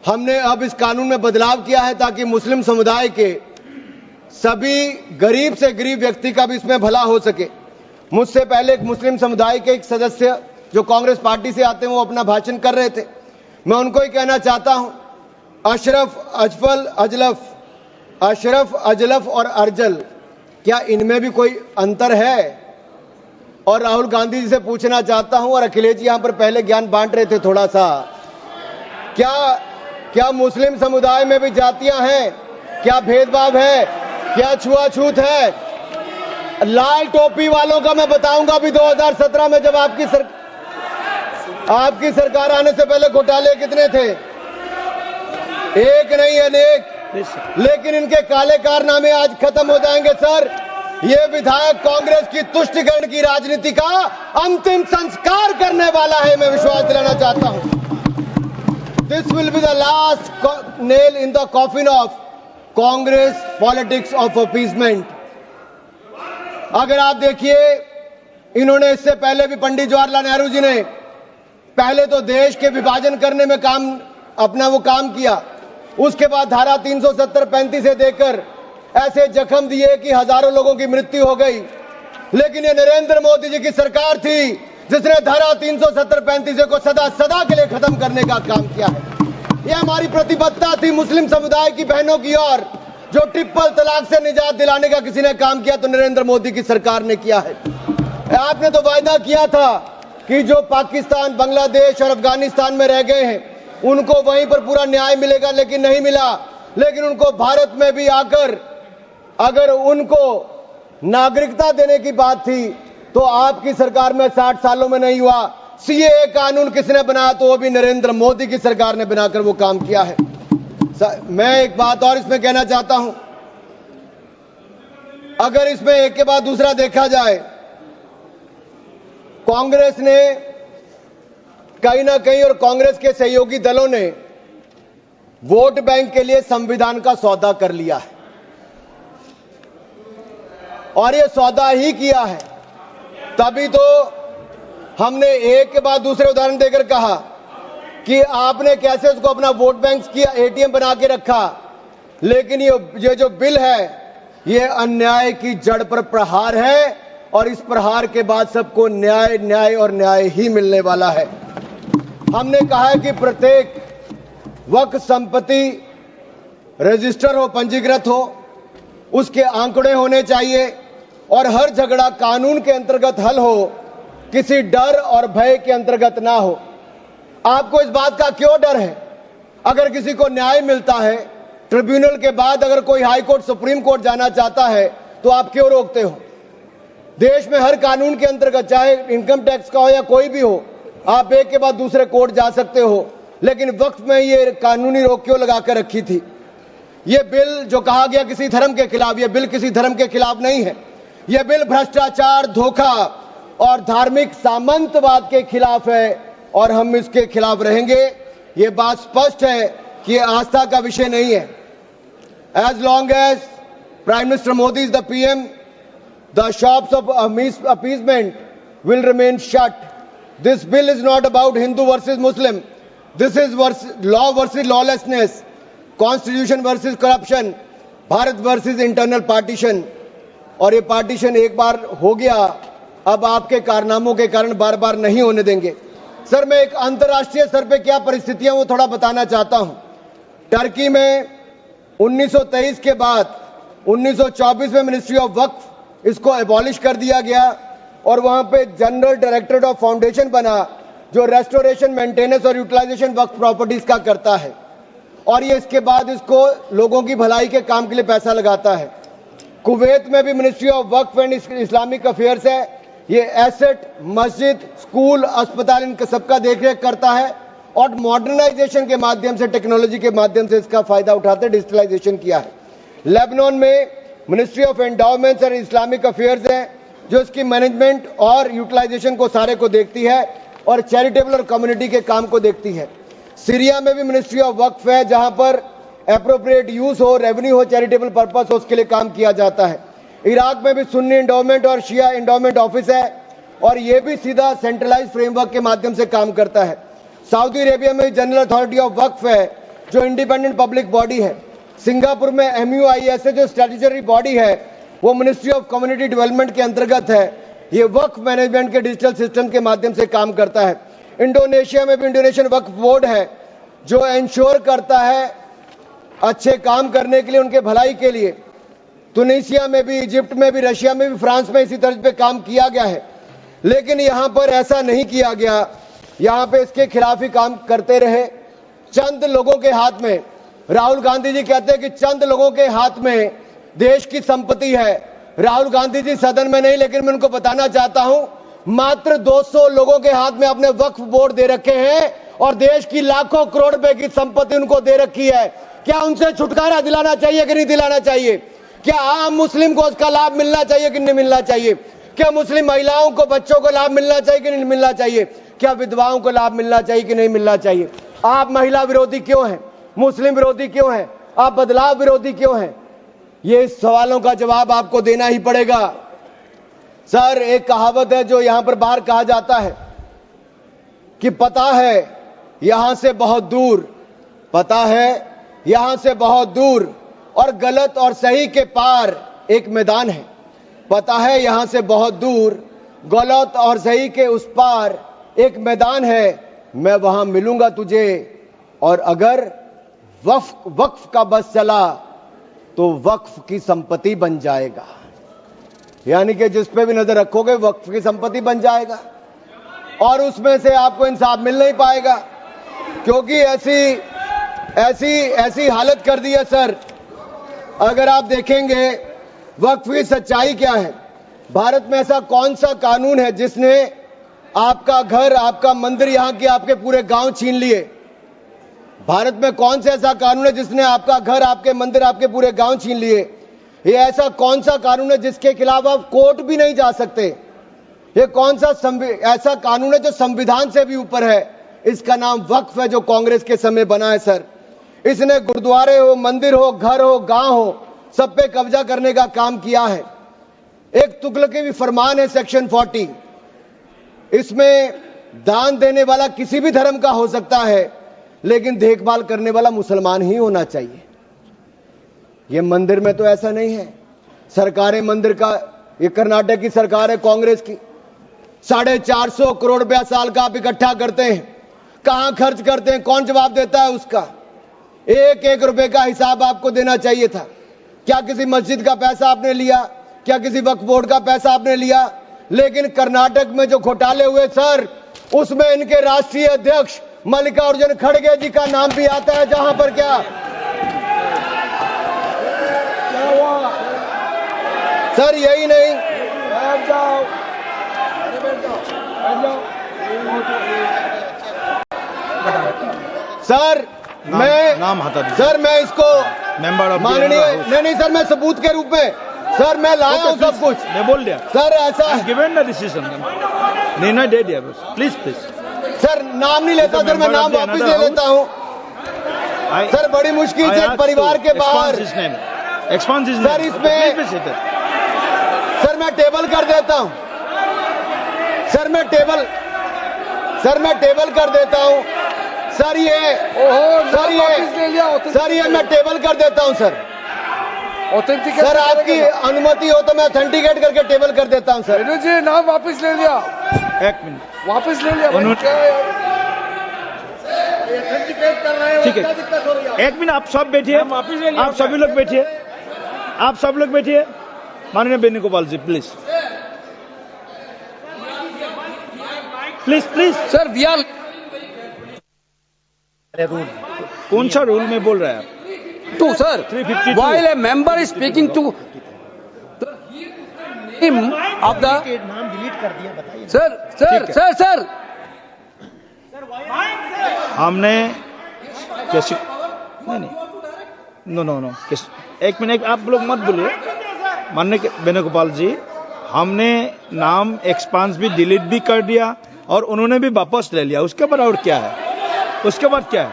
हमने अब इस कानून में बदलाव किया है ताकि मुस्लिम समुदाय के सभी गरीब से गरीब व्यक्ति का भी इसमें भला हो सके। मुझसे पहले एक मुस्लिम समुदाय के एक सदस्य जो कांग्रेस पार्टी से आते हैं वो अपना भाषण कर रहे थे। मैं उनको ही कहना चाहता हूं, अशरफ अजलफ और अर्जल, क्या इनमें भी कोई अंतर है? और राहुल गांधी जी से पूछना चाहता हूं, और अखिलेश जी यहां पर पहले ज्ञान बांट रहे थे थोड़ा सा, क्या मुस्लिम समुदाय में भी जातियां हैं? क्या भेदभाव है? क्या छुआछूत है? लाल टोपी वालों का मैं बताऊंगा भी 2017 में जब आपकी सरकार आने से पहले घोटाले कितने थे? एक नहीं अनेक, लेकिन इनके काले कारनामे आज खत्म हो जाएंगे सर। ये विधायक कांग्रेस की तुष्टिकरण की राजनीति का अंतिम संस्कार करने वाला है, मैं विश्वास दिलाना चाहता हूं। This will be the last nail in the coffin of Congress politics of appeasement. अगर आप देखिए, इन्होंने इससे पहले भी पंडित जवाहरलाल नेहरू जी ने पहले तो देश के विभाजन करने में वो काम किया, उसके बाद धारा 370-35 से देकर ऐसे जख्म दिए कि हजारों लोगों की मृत्यु हो गई। लेकिन ये नरेंद्र मोदी जी की सरकार थी जिसने धारा 370-35 को सदा के लिए खत्म करने का काम किया है। यह हमारी प्रतिबद्धता थी मुस्लिम समुदाय की बहनों की ओर। जो ट्रिपल तलाक से निजात दिलाने का किसी ने काम किया तो नरेंद्र मोदी की सरकार ने किया है। आपने तो वायदा किया था कि जो पाकिस्तान, बांग्लादेश और अफगानिस्तान में रह गए हैं उनको वहीं पर पूरा न्याय मिलेगा, लेकिन नहीं मिला। लेकिन उनको भारत में भी आकर अगर उनको नागरिकता देने की बात थी तो आपकी सरकार में 60 सालों में नहीं हुआ। सीएए कानून किसने बनाया? तो वो भी नरेंद्र मोदी की सरकार ने बनाकर वो काम किया है। मैं एक बात और इसमें कहना चाहता हूं, अगर इसमें एक के बाद दूसरा देखा जाए, कांग्रेस ने कहीं ना कहीं और कांग्रेस के सहयोगी दलों ने वोट बैंक के लिए संविधान का सौदा कर लिया है, और ये सौदा ही किया है। तभी तो हमने एक के बाद दूसरे उदाहरण देकर कहा कि आपने कैसे उसको अपना वोट बैंक किया, एटीएम बना के रखा। लेकिन ये जो बिल है ये अन्याय की जड़ पर प्रहार है, और इस प्रहार के बाद सबको न्याय न्याय और न्याय ही मिलने वाला है। हमने कहा है कि प्रत्येक वक्फ संपत्ति रजिस्टर हो, पंजीकृत हो, उसके आंकड़े होने चाहिए, और हर झगड़ा कानून के अंतर्गत हल हो, किसी डर और भय के अंतर्गत ना हो। आपको इस बात का क्यों डर है? अगर किसी को न्याय मिलता है, ट्रिब्यूनल के बाद अगर कोई हाई कोर्ट, सुप्रीम कोर्ट जाना चाहता है तो आप क्यों रोकते हो? देश में हर कानून के अंतर्गत, चाहे इनकम टैक्स का हो या कोई भी हो, आप एक के बाद दूसरे कोर्ट जा सकते हो। लेकिन वक्फ में ये कानूनी रोक क्यों लगाकर रखी थी? ये बिल जो कहा गया किसी धर्म के खिलाफ, ये बिल किसी धर्म के खिलाफ नहीं है। यह बिल भ्रष्टाचार, धोखा और धार्मिक सामंतवाद के खिलाफ है, और हम इसके खिलाफ रहेंगे। ये बात स्पष्ट है कि आस्था का विषय नहीं है। As long as prime minister Modi is the PM, the shops of appeasement will remain shut. This bill is not about Hindu versus Muslim, this is law versus lawlessness, constitution versus corruption, Bharat versus internal partition. और ये partition एक बार हो गया, अब आपके कारनामों के कारण बार बार नहीं होने देंगे। सर, मैं एक अंतर्राष्ट्रीय स्तर पे क्या परिस्थितियां वो थोड़ा बताना चाहता हूं। टर्की में 1923 के बाद 1924 में मिनिस्ट्री ऑफ वक्फ इसको एबॉलिश कर दिया गया, और वहां पे जनरल डायरेक्टरेट ऑफ फाउंडेशन बना जो रेस्टोरेशन, मेंटेनेंस और यूटिलाइजेशन वक्फ प्रॉपर्टीज का करता है, और ये इसके बाद इसको लोगों की भलाई के काम के लिए पैसा लगाता है। कुवैत में भी ministry of Waqf and Islamic affairs है, ये एसेट, मस्जिद, स्कूल, अस्पताल, इनका सबका देखरेख करता है, और मॉडर्नाइजेशन के माध्यम से, टेक्नोलॉजी के माध्यम से इसका फायदा उठाते डिजिटलाइजेशन किया है। लेबनान में मिनिस्ट्री ऑफ एंडाउमेंट्स और इस्लामिक अफेयर्स है जो इसकी मैनेजमेंट और यूटिलाइजेशन को सारे को देखती है, और चैरिटेबल और कम्युनिटी के काम को देखती है। सीरिया में भी मिनिस्ट्री ऑफ वक्फ है जहां पर एप्रोप्रिएट यूज हो, रेवेन्यू हो, चैरिटेबल पर्पस हो, उसके लिए काम किया जाता है। इराक में भी सुन्नी एंडोमेंट और शिया एंडोमेंट ऑफिस है, और यह भी सीधा सेंट्रलाइज फ्रेमवर्क के माध्यम से काम करता है। सऊदी अरेबिया में जनरल अथॉरिटी ऑफ वक्फ है जो इंडिपेंडेंट पब्लिक बॉडी है। सिंगापुर में MUISA जो स्टैट्यूटरी बॉडी है वो मिनिस्ट्री ऑफ कम्युनिटी डेवलपमेंट के अंतर्गत है। ये वक्फ मैनेजमेंट के डिजिटल सिस्टम के माध्यम से काम करता है। इंडोनेशिया में भी इंडोनेशियन वक्फ बोर्ड है जो इंश्योर करता है अच्छे काम करने के लिए, उनके भलाई के लिए। तुनिसिया में भी, इजिप्ट में भी, रशिया में भी, फ्रांस में इसी तर्ज पे काम किया गया है। लेकिन यहां पर ऐसा नहीं किया गया, यहां पे इसके खिलाफ ही काम करते रहे। चंद लोगों के हाथ में, राहुल गांधी जी कहते हैं कि चंद लोगों के हाथ में देश की संपत्ति है। राहुल गांधी जी सदन में नहीं, लेकिन मैं उनको बताना चाहता हूं, मात्र 200 लोगों के हाथ में अपने वक्फ बोर्ड दे रखे हैं और देश की लाखों करोड़ रुपए की संपत्ति उनको दे रखी है। क्या उनसे छुटकारा दिलाना चाहिए कि नहीं दिलाना चाहिए? क्या आम मुस्लिम को उसका लाभ मिलना चाहिए कि नहीं मिलना चाहिए? क्या मुस्लिम महिलाओं को, बच्चों को लाभ मिलना चाहिए कि नहीं मिलना चाहिए? क्या विधवाओं को लाभ मिलना चाहिए कि नहीं मिलना चाहिए? आप महिला विरोधी क्यों हैं? मुस्लिम विरोधी क्यों हैं? आप बदलाव विरोधी क्यों हैं? ये सवालों का जवाब आपको देना ही पड़ेगा। सर, एक कहावत है जो यहां पर बाहर कहा जाता है कि पता है यहां से बहुत दूर, पता है यहां से बहुत दूर और गलत और सही के पार एक मैदान है। पता है यहां से बहुत दूर, गलत और सही के उस पार एक मैदान है। मैं वहां मिलूंगा तुझे, और अगर वक्फ का बस चला तो वक्फ की संपत्ति बन जाएगा। यानी कि जिस पे भी नजर रखोगे वक्फ की संपत्ति बन जाएगा और उसमें से आपको इंसाफ मिल नहीं पाएगा, क्योंकि ऐसी हालत कर दी है। सर, अगर आप देखेंगे वक्फ की सच्चाई क्या है, भारत में ऐसा कौन सा कानून है जिसने आपका घर, आपका मंदिर, यहां के आपके पूरे गांव छीन लिए? भारत में कौन सा ऐसा कानून है जिसने आपका घर, आपके मंदिर, आपके पूरे गांव छीन लिए? ये ऐसा कौन सा कानून है जिसके खिलाफ आप कोर्ट भी नहीं जा सकते? ये कौन सा ऐसा कानून है जो संविधान से भी ऊपर है? इसका नाम वक्फ है, जो कांग्रेस के समय बना है। सर, इसने गुरुद्वारे हो, मंदिर हो, घर हो, गांव हो, सब पे कब्जा करने का काम किया है। एक तुगलकी भी फरमान है सेक्शन 40, इसमें दान देने वाला किसी भी धर्म का हो सकता है, लेकिन देखभाल करने वाला मुसलमान ही होना चाहिए। ये मंदिर में तो ऐसा नहीं है। सरकारें मंदिर का, ये कर्नाटक की सरकार है कांग्रेस की, 450 करोड़ रुपया साल का आप इकट्ठा करते हैं, कहां खर्च करते हैं? कौन जवाब देता है उसका? एक एक रुपए का हिसाब आपको देना चाहिए था। क्या किसी मस्जिद का पैसा आपने लिया? क्या किसी वक्फ बोर्ड का पैसा आपने लिया? लेकिन कर्नाटक में जो घोटाले हुए सर, उसमें इनके राष्ट्रीय अध्यक्ष मल्लिकार्जुन खड़गे जी का नाम भी आता है। जहां पर क्या हुआ सर? यही नहीं, बैठ जाओ, सर सर मैं इसको माननीय नहीं सर, मैं सबूत के रूप में सर मैं लाया हूं सब कुछ। मैं बोल दिया सर, ऐसा गिवन द डिसीजन, निर्णय दे दिया बस। प्लीज सर, नाम नहीं लेता सर, मैं नाम वापस ले लेता हूं सर। बड़ी मुश्किल से परिवार के बाहर सर, इसमें सर मैं टेबल कर देता हूं सर, मैं टेबल कर देता हूं सर। ये मैं टेबल कर देता हूं सर। सर, आपकी अनुमति हो तो मैं ऑथेंटिकेट करके टेबल कर देता हूं सर। रेणु जी, नाम वापस ले लिया। एक मिनट, वापस ले लिया। ठीक है, एक मिनट आप सब बैठिए, आप सभी लोग बैठिए, आप सब लोग बैठिए। माननीय Venugopal ji, please please please. Sir, we are rule, कौन सा रूल में बोल रहा है आप? To sir, 352. while a member is speaking to him of the नाम डिलीट कर दिया, बताइए। सर हमने कैसे नहीं नो एक मिनट, आप लोग मत बोलिए। माननीय वेणुगोपाल जी, हमने नाम एक्सपांस भी डिलीट भी कर दिया और उन्होंने भी वापस ले लिया। उसके बाद और क्या है? उसके बाद क्या है?